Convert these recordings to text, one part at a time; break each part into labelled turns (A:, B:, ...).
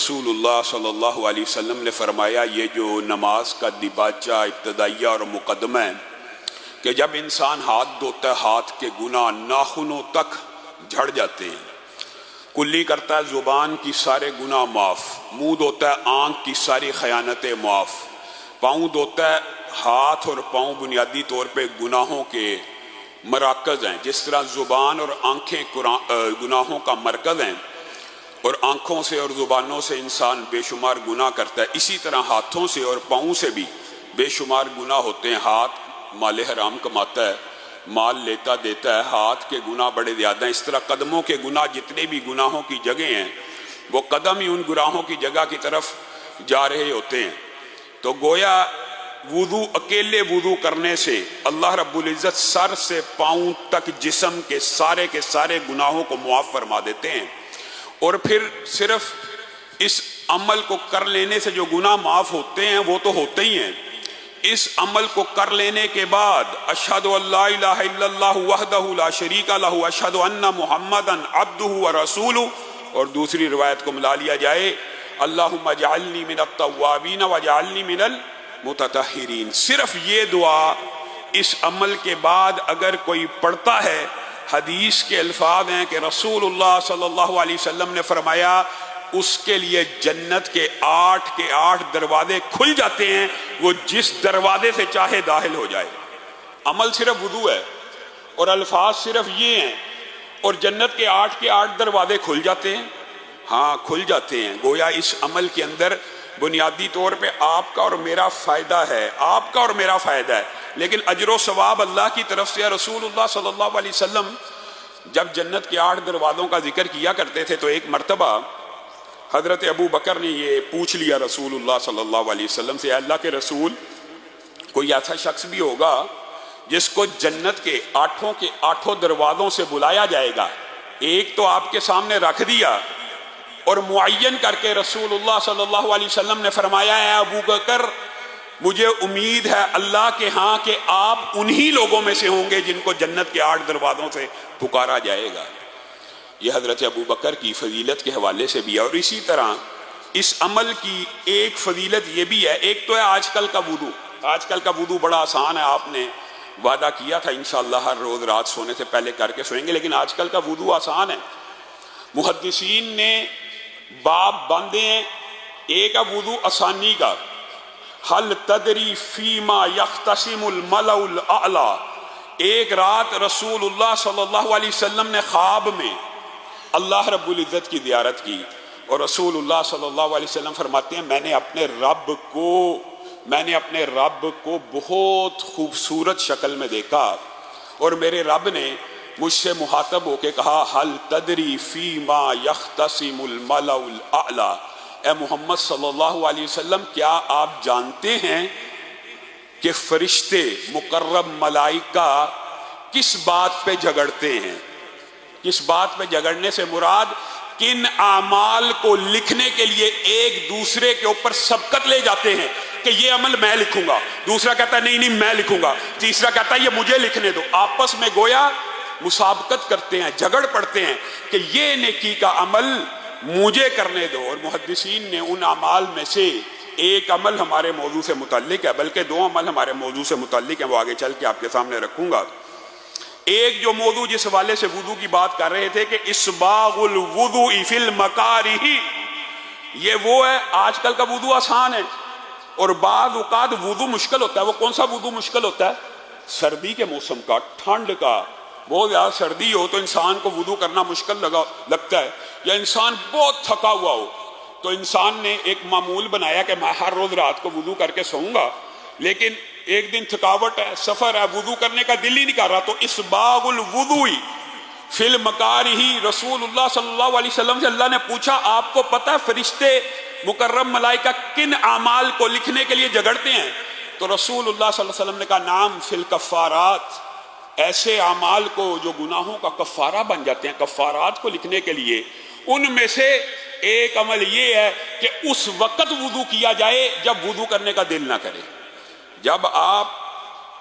A: رسول اللہ صلی اللہ علیہ وسلم نے فرمایا یہ جو نماز کا دباچہ ابتدائیہ اور مقدمہ ہے کہ جب انسان ہاتھ دھوتا ہے ہاتھ کے گناہ ناخنوں تک جھڑ جاتے ہیں، کلی کرتا ہے زبان کی سارے گناہ معاف، منہ دھوتا ہے آنکھ کی ساری خیانتیں معاف، پاؤں دھوتا ہے، ہاتھ اور پاؤں بنیادی طور پہ گناہوں کے مراکز ہیں، جس طرح زبان اور آنکھیں گناہوں کا مرکز ہیں اور آنکھوں سے اور زبانوں سے انسان بے شمار گناہ کرتا ہے، اسی طرح ہاتھوں سے اور پاؤں سے بھی بے شمار گناہ ہوتے ہیں۔ ہاتھ مال حرام کماتا ہے، مال لیتا دیتا ہے، ہاتھ کے گناہ بڑے زیادہ ہیں۔ اس طرح قدموں کے گناہ، جتنے بھی گناہوں کی جگہ ہیں وہ قدم ہی ان گناہوں کی جگہ کی طرف جا رہے ہوتے ہیں۔ تو گویا وضو، اکیلے وضو کرنے سے اللہ رب العزت سر سے پاؤں تک جسم کے سارے گناہوں کو معاف فرما دیتے ہیں، اور پھر صرف اس عمل کو کر لینے سے جو گناہ معاف ہوتے ہیں وہ تو ہوتے ہی ہیں، اس عمل کو کر لینے کے بعد اشہد ان لا الہ الا اللہ وحدہ لا شریک لہ اشہد ان محمدا عبدہ ورسولہ، اور دوسری روایت کو ملا لیا جائے اللہم اجعلنی من التوابین واجعلنی من المتطہرین۔ صرف یہ دعا اس عمل کے بعد اگر کوئی پڑھتا ہے، حدیث کے الفاظ ہیں کہ رسول اللہ صلی اللہ علیہ وسلم نے فرمایا اس کے لیے جنت کے 8 دروازے کھل جاتے ہیں، وہ جس دروازے سے چاہے داخل ہو جائے۔ عمل صرف وضو ہے اور الفاظ صرف یہ ہیں، اور جنت کے 8 دروازے کھل جاتے ہیں۔ ہاں کھل جاتے ہیں۔ گویا اس عمل کے اندر بنیادی طور پہ آپ کا اور میرا فائدہ ہے، آپ کا اور میرا فائدہ ہے، لیکن اجر و ثواب اللہ کی طرف سے۔ رسول اللہ صلی اللہ علیہ وسلم جب جنت کے 8 دروازوں کا ذکر کیا کرتے تھے تو ایک مرتبہ حضرت ابو بکر نے یہ پوچھ لیا رسول اللہ صلی اللہ علیہ وسلم سے، اللہ کے رسول، کوئی ایسا شخص بھی ہوگا جس کو جنت کے 8 دروازوں سے بلایا جائے گا؟ ایک تو آپ کے سامنے رکھ دیا اور معین کر کے رسول اللہ صلی اللہ علیہ وسلم نے فرمایا ہے ابو بکر مجھے امید ہے اللہ کے ہاں کہ آپ انہی لوگوں میں سے ہوں گے جن کو جنت کے 8 دروازوں سے پکارا جائے گا۔ یہ حضرت ابو بکر کی فضیلت کے حوالے سے بھی ہے، اور اسی طرح اس عمل کی ایک فضیلت یہ بھی ہے، ایک تو ہے آج کل کا وضو۔ آج کل کا وضو بڑا آسان ہے، آپ نے وعدہ کیا تھا انشاءاللہ ہر روز رات سونے سے پہلے کر کے سوئیں گے، لیکن آج کل کا وضو آسان ہے۔ محدثین نے باب باندھے ہیں، ایک ہے وضو آسانی کا، حل تدری فیما یختصم الملأ الاعلی۔ ایک رات رسول اللہ صلی اللہ علیہ وسلم نے خواب میں اللہ رب العزت کی زیارت کی، اور رسول اللہ صلی اللہ علیہ وسلم فرماتے ہیں میں نے اپنے رب کو بہت خوبصورت شکل میں دیکھا، اور میرے رب نے مجھ سے مخاطب ہو کے کہا حل تدری فیما یختصم الملأ الاعلی، اے محمد صلی اللہ علیہ وسلم کیا آپ جانتے ہیں کہ فرشتے مقرب ملائکہ کس بات پہ جھگڑتے ہیں؟ کس بات پہ جھگڑنے سے مراد کن اعمال کو لکھنے کے لیے ایک دوسرے کے اوپر سبقت لے جاتے ہیں کہ یہ عمل میں لکھوں گا، دوسرا کہتا ہے نہیں میں لکھوں گا، تیسرا کہتا ہے یہ مجھے لکھنے دو، آپس میں گویا مسابقت کرتے ہیں، جھگڑ پڑتے ہیں کہ یہ نیکی کا عمل مجھے کرنے دو۔ اور محدثین نے ان اعمال میں سے ایک عمل ہمارے موضوع سے متعلق ہے، بلکہ 2 عمل ہمارے موضوع سے متعلق ہیں، وہ آگے چل کے آپ کے سامنے رکھوں گا۔ ایک جو موضوع جس حوالے سے وضو کی بات کر رہے تھے کہ اسباغ الوضوء فی المکارہ، یہ وہ ہے آج کل کا وضو آسان ہے، اور بعض اوقات وضو مشکل ہوتا ہے۔ وہ کون سا وضو مشکل ہوتا ہے؟ سردی کے موسم کا، ٹھنڈ کا، بہت زیادہ سردی ہو تو انسان کو وضو کرنا مشکل لگتا ہے، یا انسان بہت تھکا ہوا ہو تو انسان نے ایک معمول بنایا کہ میں ہر روز رات کو وضو کر کے سوؤں گا، لیکن ایک دن تھکاوٹ ہے، سفر ہے، وضو کرنے کا دل ہی نہیں کر رہا، تو اسباغ الوضوء فی المکارہ، رسول اللہ صلی اللہ علیہ وسلم سے اللہ نے پوچھا آپ کو پتہ ہے فرشتے مکرم ملائکہ کن اعمال کو لکھنے کے لیے جھگڑتے ہیں؟ تو رسول اللہ صلی اللہ علیہ وسلم نے کہا نام فی الکفارات، ایسے اعمال کو جو گناہوں کا کفارہ بن جاتے ہیں، کفارات کو لکھنے کے لیے ان میں سے ایک عمل یہ ہے کہ اس وقت وضو کیا جائے جب وضو کرنے کا دل نہ کرے۔ جب آپ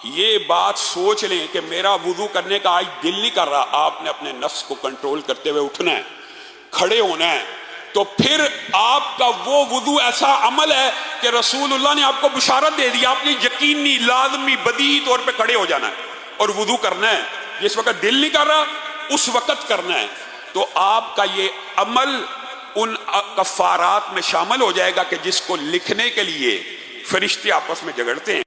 A: یہ بات سوچ لیں کہ میرا وضو کرنے کا آج دل نہیں کر رہا، آپ نے اپنے نفس کو کنٹرول کرتے ہوئے اٹھنا ہے، کھڑے ہونا ہے، تو پھر آپ کا وہ وضو ایسا عمل ہے کہ رسول اللہ نے آپ کو بشارت دے دی، آپ نے یقینی لازمی بدیہی طور پہ کھڑے ہو جانا ہے اور وضو کرنا ہے، جس وقت دل نہیں کر رہا اس وقت کرنا ہے۔ تو آپ کا یہ عمل ان کفارات میں شامل ہو جائے گا کہ جس کو لکھنے کے لیے فرشتے آپس میں جھگڑتے ہیں۔